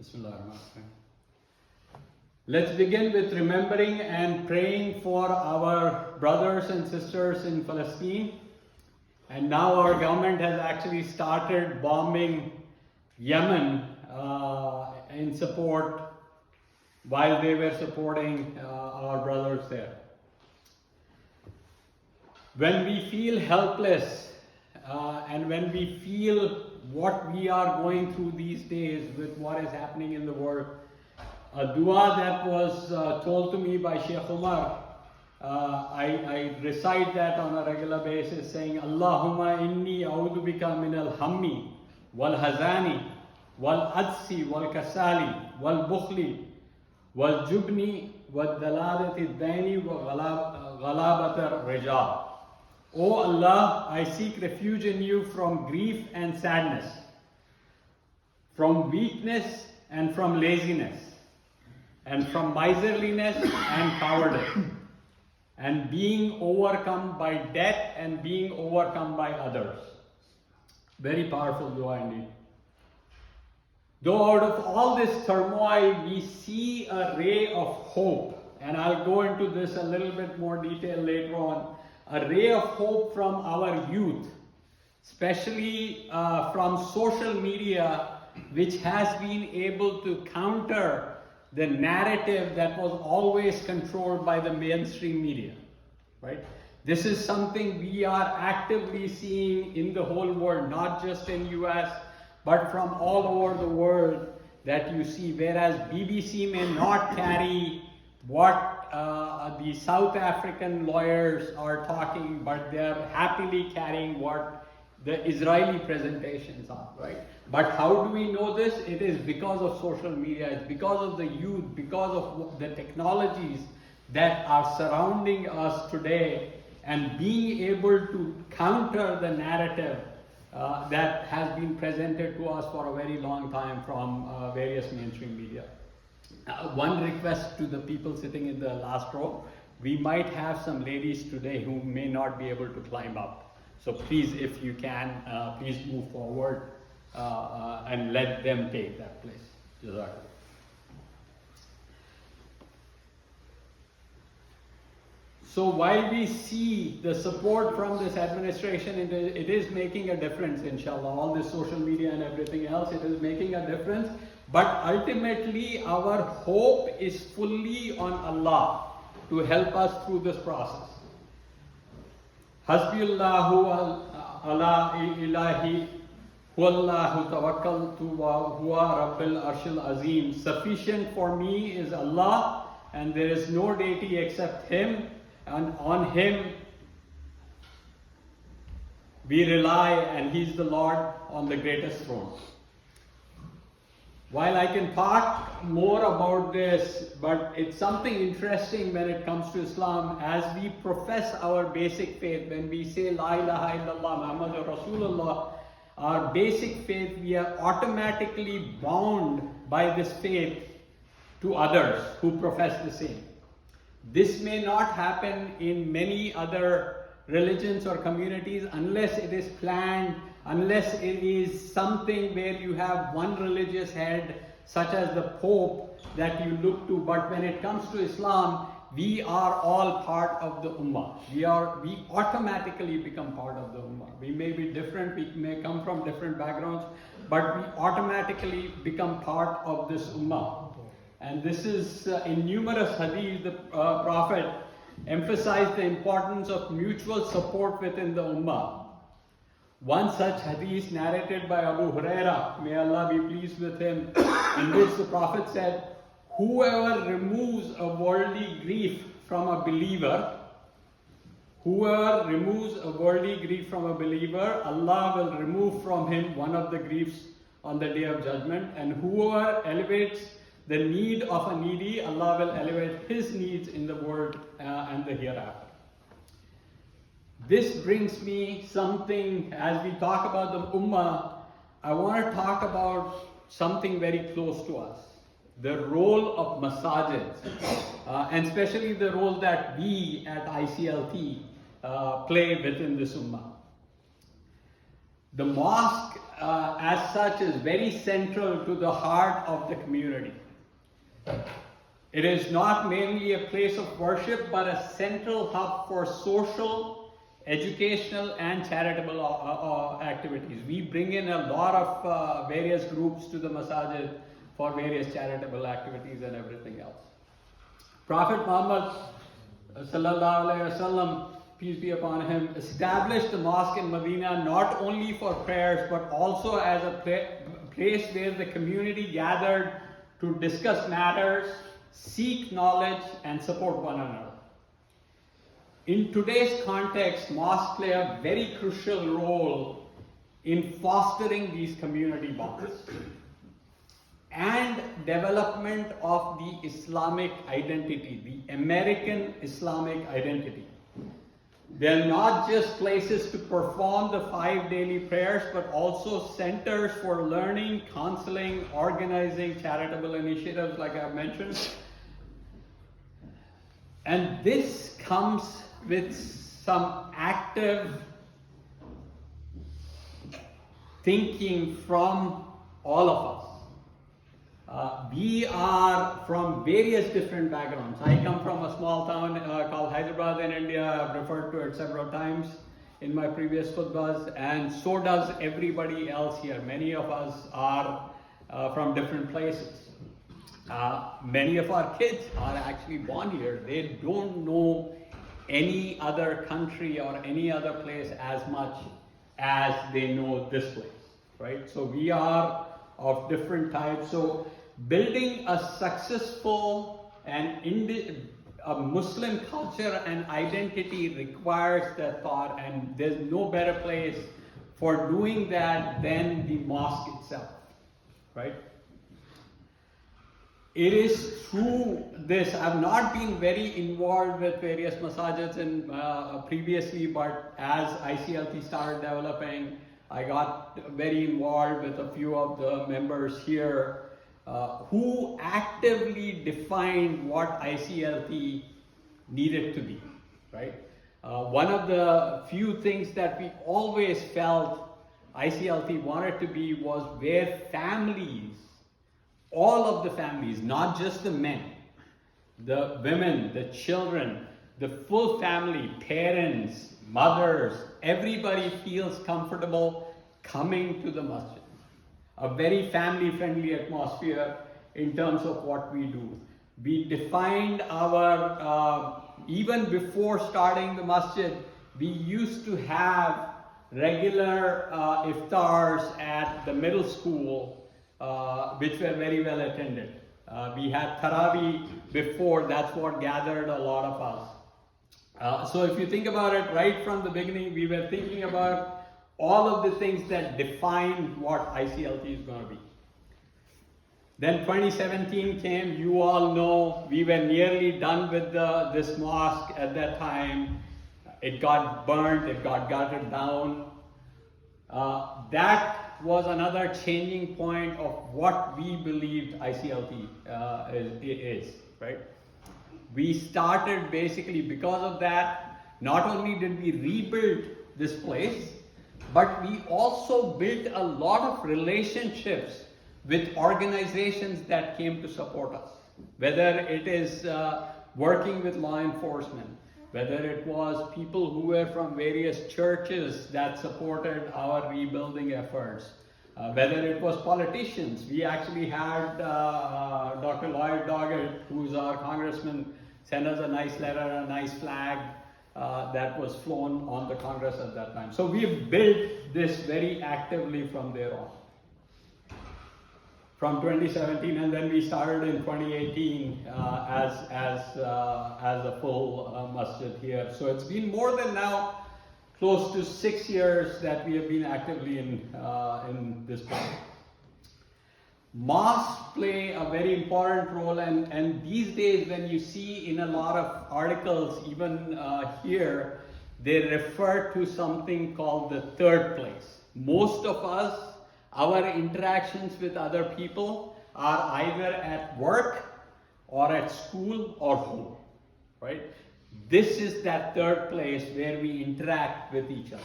Bismillahirrahmanirrahim. Let's begin with remembering and praying for our brothers and sisters in Palestine. And now our government has actually started bombing Yemen in support, while they were supporting our brothers there. When we feel helpless and when we feel what we are going through these days with what is happening in the world, a dua that was told to me by Sheikh Umar, I recite that on a regular basis, saying, Allahumma inni a'udhu bika min al-hammi wal-hazani wal-adsi wal-kasali wal-bukhli wal-jubni wal-dalalati ad-daini wa-ghalabat ar-rijal. O Allah, I seek refuge in you from grief and sadness, from weakness and from laziness, and from miserliness and cowardice, and being overcome by death and being overcome by others. Very powerful dua indeed. Though out of all this turmoil, we see a ray of hope, and I'll go into this a little bit more detail later on. A ray of hope from our youth, especially from social media, which has been able to counter the narrative that was always controlled by the mainstream media, right? This is something we are actively seeing in the whole world, not just in US, but from all over the world that you see, whereas BBC may not carry what the South African lawyers are talking, but they're happily carrying what the Israeli presentations are, right? But how do we know this? It is because of social media, it's because of the youth, because of the technologies that are surrounding us today, and being able to counter the narrative that has been presented to us for a very long time from various mainstream media. One request to the people sitting in the last row, we might have some ladies today who may not be able to climb up. So please, if you can, please move forward and let them take that place. Jazakallah. So while we see the support from this administration, it is making a difference, inshallah. All this social media and everything else, it is making a difference. But ultimately, our hope is fully on Allah to help us through this process. Hasbiyallahu ala ilahi huwallahu tawakkaltu wa huwa rabbil arshil azim. Sufficient for me is Allah, and there is no deity except Him, and on Him we rely, and He's the Lord on the greatest throne. While I can talk more about this, but it's something interesting when it comes to Islam. As we profess our basic faith, when we say La ilaha illallah Muhammadur Rasulullah, our basic faith, we are automatically bound by this faith to others who profess the same. This may not happen in many other religions or communities unless it is planned, unless it is something where you have one religious head, such as the Pope, that you look to. But when it comes to Islam, we are all part of the Ummah. We automatically become part of the Ummah. We may be different, we may come from different backgrounds, but we automatically become part of this Ummah. And this is in numerous hadith, the Prophet emphasized the importance of mutual support within the Ummah. One such hadith narrated by Abu Huraira, may Allah be pleased with him, in which the Prophet said, whoever removes a worldly grief from a believer, Allah will remove from him one of the griefs on the day of judgment, and whoever elevates the need of a needy, Allah will elevate his needs in the world and the hereafter. This brings me something, as we talk about the Ummah, I want to talk about something very close to us. The role of masajids, and especially the role that we at ICLT play within this Ummah. The mosque as such is very central to the heart of the community. It is not mainly a place of worship, but a central hub for social, educational, and charitable activities. We bring in a lot of various groups to the masajid for various charitable activities and everything else. Prophet Muhammad sallallahu alaihi wasallam, peace be upon him, established the mosque in Medina not only for prayers but also as a place where the community gathered to discuss matters, seek knowledge, and support one another. In today's context, mosques play a very crucial role in fostering these community bonds and development of the Islamic identity, the American Islamic identity. They're not just places to perform the 5 daily prayers, but also centers for learning, counseling, organizing charitable initiatives, like I've mentioned. And this comes with some active thinking from all of us. We are from various different backgrounds. I come from a small town called Hyderabad in India. I've referred to it several times in my previous khutbahs, and so does everybody else here. Many of us are from different places. Many of our kids are actually born here. They don't know any other country or any other place as much as they know this place, right? So we are of different types. So building a successful and a Muslim culture and identity requires that thought, and there's no better place for doing that than the mosque itself, right? It is through this, I've not been very involved with various masajids previously, but as ICLT started developing, I got very involved with a few of the members here who actively defined what ICLT needed to be, right? One of the few things that we always felt ICLT wanted to be was where families, all of the families, not just the men, the women, the children, the full family, parents, mothers, everybody feels comfortable coming to the masjid. A very family-friendly atmosphere in terms of what we do. We defined our, even before starting the masjid, we used to have regular iftars at the middle school, which were very well attended. We had Taraweeh before, that's what gathered a lot of us. So if you think about it, right from the beginning, we were thinking about all of the things that define what ICLT is going to be. Then 2017 came, you all know, we were nearly done with this mosque at that time. It got burnt, it got gutted down. That was another changing point of what we believed ICLT is, right? We started basically because of that, not only did we rebuild this place, but we also built a lot of relationships with organizations that came to support us. Whether it is working with law enforcement, whether it was people who were from various churches that supported our rebuilding efforts, whether it was politicians. We actually had Dr. Lloyd Doggett, who's our congressman, send us a nice letter, a nice flag that was flown on the Congress at that time. So we've built this very actively from there on. From 2017, and then we started in 2018 as a full masjid here. So it's been more than now close to 6 years that we have been actively in this project. Mosques play a very important role, and these days when you see in a lot of articles, even here, they refer to something called the third place. Most of us, our interactions with other people are either at work or at school or home, right? This is that third place where we interact with each other.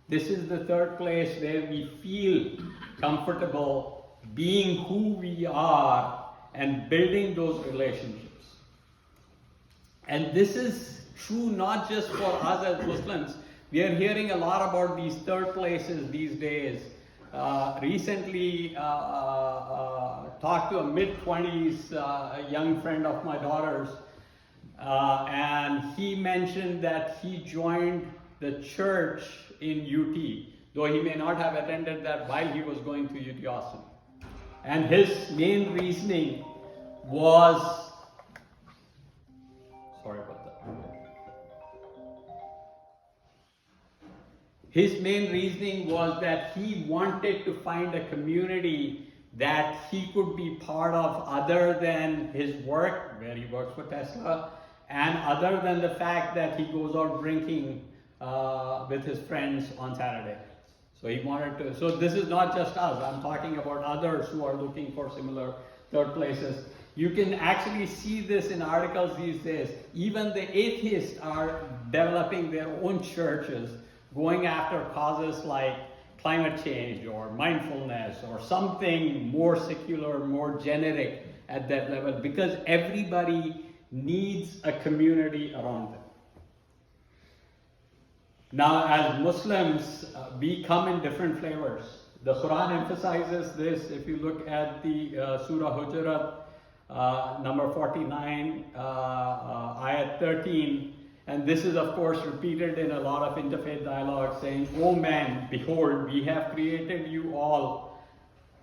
This is the third place where we feel comfortable being who we are and building those relationships. And this is true not just for us as Muslims. We are hearing a lot about these third places these days. Recently, talked to a mid-20s young friend of my daughter's, and he mentioned that he joined the church in UT, though he may not have attended that while he was going to UT Austin. And his main reasoning was, sorry about that. His main reasoning was that he wanted to find a community that he could be part of other than his work, where he works for Tesla, and other than the fact that he goes out drinking with his friends on Saturday. So he wanted to, so this is not just us, I'm talking about others who are looking for similar third places. You can actually see this in articles these days. Even the atheists are developing their own churches, going after causes like climate change or mindfulness or something more secular, more generic at that level, because everybody needs a community around them. Now, as Muslims, we come in different flavors. The Quran emphasizes this. If you look at the Surah Hujurat, number 49, ayat 13, and this is of course repeated in a lot of interfaith dialogue, saying, "O man, behold, we have created you all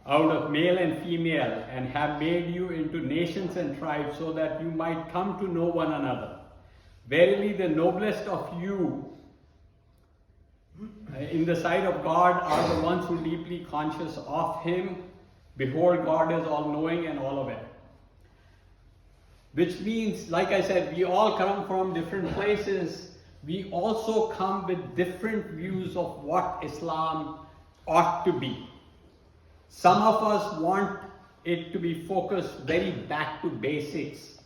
out of male and female, and have made you into nations and tribes, so that you might come to know one another. Verily, the noblest of you in the sight of God are the ones who are deeply conscious of Him. Behold, God is all-knowing and all-aware." Which means, like I said, we all come from different places. We also come with different views of what Islam ought to be. Some of us want it to be focused very back to basics,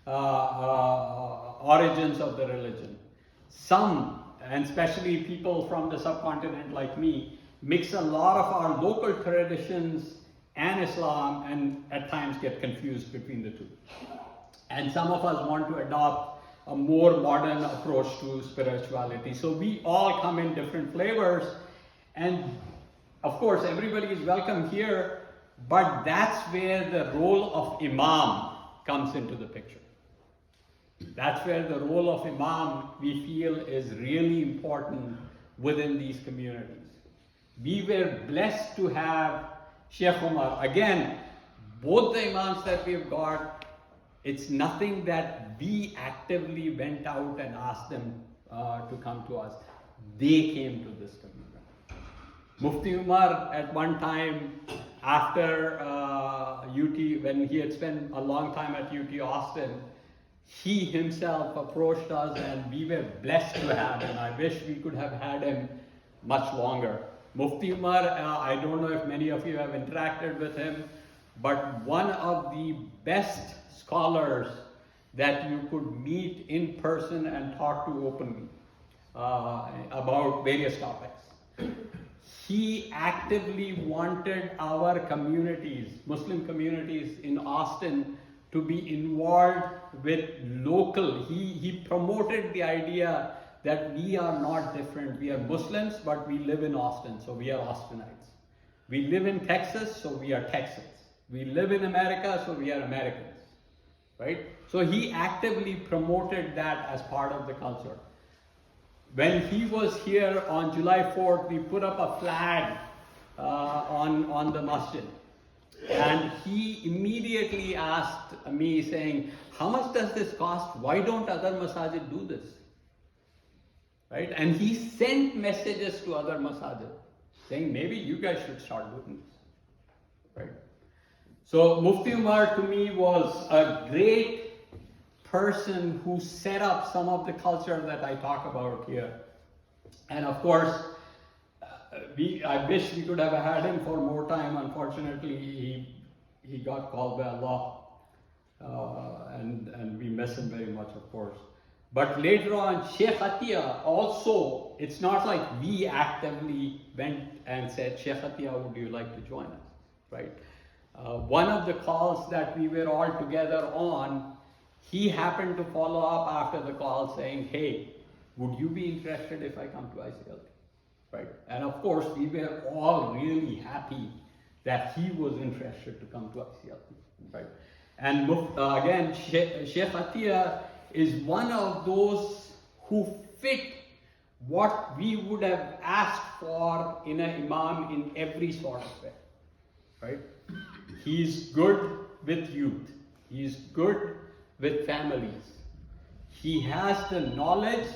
origins of the religion. Some, and especially people from the subcontinent like me, mix a lot of our local traditions and Islam, and at times get confused between the two. And some of us want to adopt a more modern approach to spirituality. So we all come in different flavors, and of course everybody is welcome here, but that's where the role of Imam comes into the picture. That's where the role of Imam, we feel, is really important within these communities. We were blessed to have Sheikh Umar. Again, both the Imams that we've got, it's nothing that we actively went out and asked them to come to us. They came to this community. Mufti Umar, at one time, after UT, when he had spent a long time at UT Austin, he himself approached us, and we were blessed to have him. I wish we could have had him much longer. Mufti Umar, I don't know if many of you have interacted with him, but one of the best scholars that you could meet in person and talk to openly about various topics. He actively wanted our communities, Muslim communities in Austin, to be involved with local. He promoted the idea that we are not different. We are Muslims, but we live in Austin, so we are Austinites. We live in Texas, so we are Texans. We live in America, so we are Americans. Right? So he actively promoted that as part of the culture. When he was here on July 4th, we put up a flag on the masjid. And he immediately asked me, saying, "How much does this cost? Why don't other masajid do this?" Right? And he sent messages to other masajid, saying, "Maybe you guys should start doing this." Right? So Mufti Umar to me was a great person who set up some of the culture that I talk about here. And of course, I wish we could have had him for more time. Unfortunately, he got called by Allah, and we miss him very much, of course. But later on, Sheikh Atiya also, it's not like we actively went and said, Sheikh Atiya, would you like to join us, right? One of the calls that we were all together on, he happened to follow up after the call saying, hey, would you be interested if I come to ICLT, right? And of course, we were all really happy that he was interested to come to ICLT, right? And again, Sheikh Atiya is one of those who fit what we would have asked for in an imam in every sort of way, right? He's good with youth. He's good with families. He has the knowledge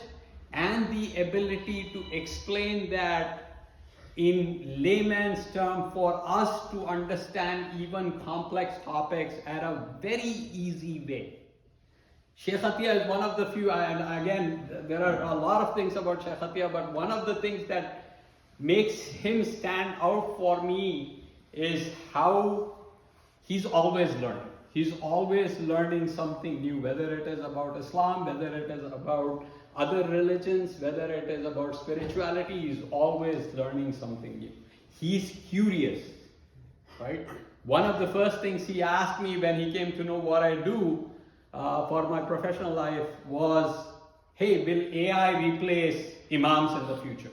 and the ability to explain that in layman's term for us to understand even complex topics at a very easy way. Sheikh Atiya is one of the few, and again, there are a lot of things about Sheikh Atiya, but one of the things that makes him stand out for me is how he's always learning. He's always learning something new, whether it is about Islam, whether it is about other religions, whether it is about spirituality, he's always learning something new. He's curious, right? One of the first things he asked me when he came to know what I do for my professional life was, hey, will AI replace imams in the future?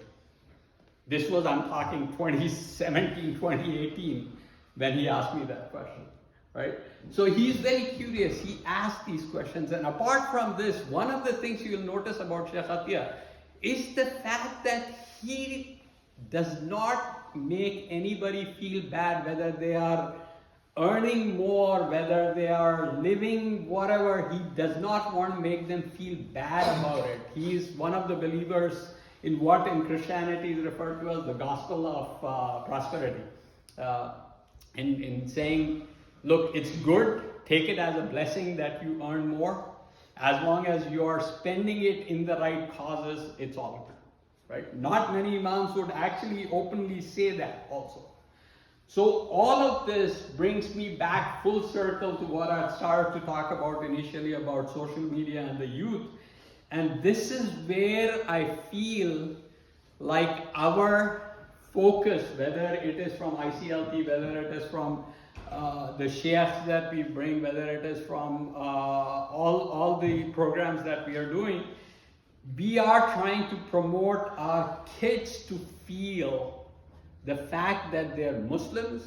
This was, I'm talking 2017, 2018, when he asked me that question, right? So he's very curious. He asks these questions. And apart from this, one of the things you'll notice about Sheikh Atiya is the fact that he does not make anybody feel bad, whether they are earning more, whether they are living whatever. He does not want to make them feel bad about it. He is one of the believers in what in Christianity is referred to as the gospel of prosperity. In saying, look, it's good, take it as a blessing that you earn more. As long as you are spending it in the right causes, it's all good, right? Not many imams would actually openly say that also. So all of this brings me back full circle to what I started to talk about initially about social media and the youth. And this is where I feel like our focus, whether it is from ICLT, whether it is from the sheikhs that we bring, whether it is from all the programs that we are doing, we are trying to promote our kids to feel the fact that they're Muslims,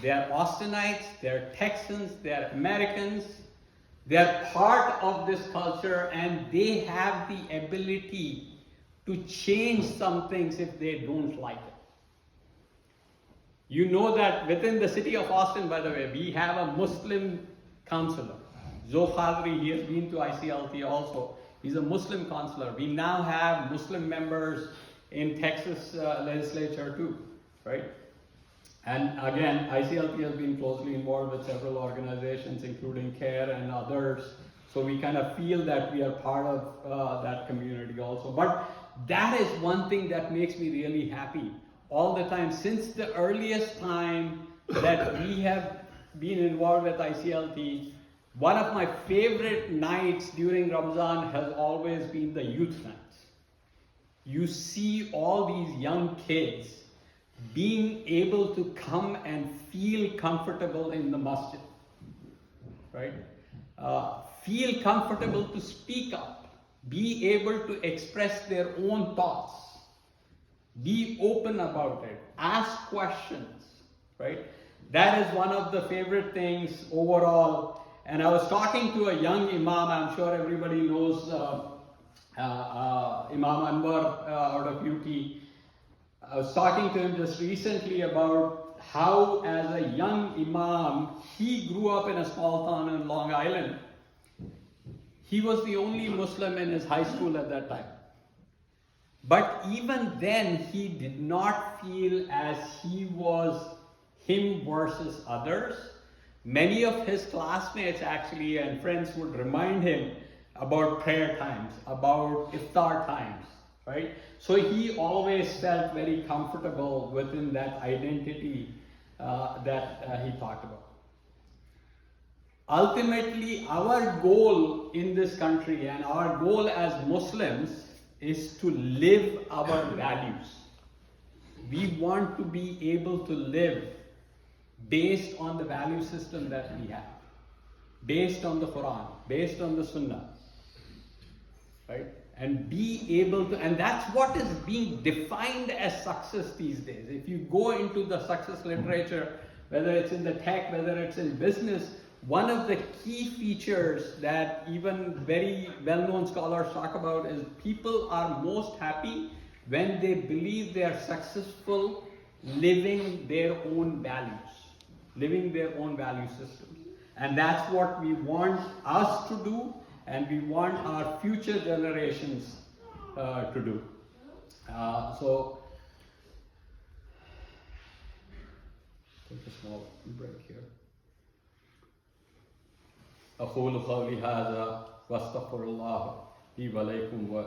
they're Austinites, they're Texans, they're Americans, they're part of this culture, and they have the ability to change some things if they don't like it. You know that within the city of Austin, by the way, we have a Muslim councillor. Zoe Khadri, he has been to ICLT also. He's a Muslim councillor. We now have Muslim members in Texas legislature too, right? And again, ICLT has been closely involved with several organizations, including CARE and others. So we kind of feel that we are part of that community also. But that is one thing that makes me really happy all the time. Since the earliest time that we have been involved with ICLT, one of my favorite nights during Ramadan has always been the youth nights. You see all these young kids being able to come and feel comfortable in the masjid, right? Feel comfortable to speak up, be able to express their own thoughts, be open about it, ask questions, right? That is one of the favorite things overall. And I was talking to a young imam, I'm sure everybody knows Imam Anwar out of UT. I was talking to him just recently about how as a young imam, he grew up in a small town in Long Island. He was the only Muslim in his high school at that time. But even then, he did not feel as he was him versus others. Many of his classmates actually and friends would remind him about prayer times, about iftar times, right? So he always felt very comfortable within that identity that he talked about. ultimately our goal in this country and our goal as Muslims is to live our values. We want to be able to live based on the value system that we have, based on the Quran, based on the Sunnah, right? And be able to, and that's what is being defined as success these days. If you go into the success literature, whether it's in the tech, whether it's in business, one of the key features that even very well-known scholars talk about is people are most happy when they believe they are successful living their own values, living their own value systems. And that's what we want us to do, and we want our future generations to do. So, take a small break here. أقول قولي هذا وأستغفر الله لي ولكم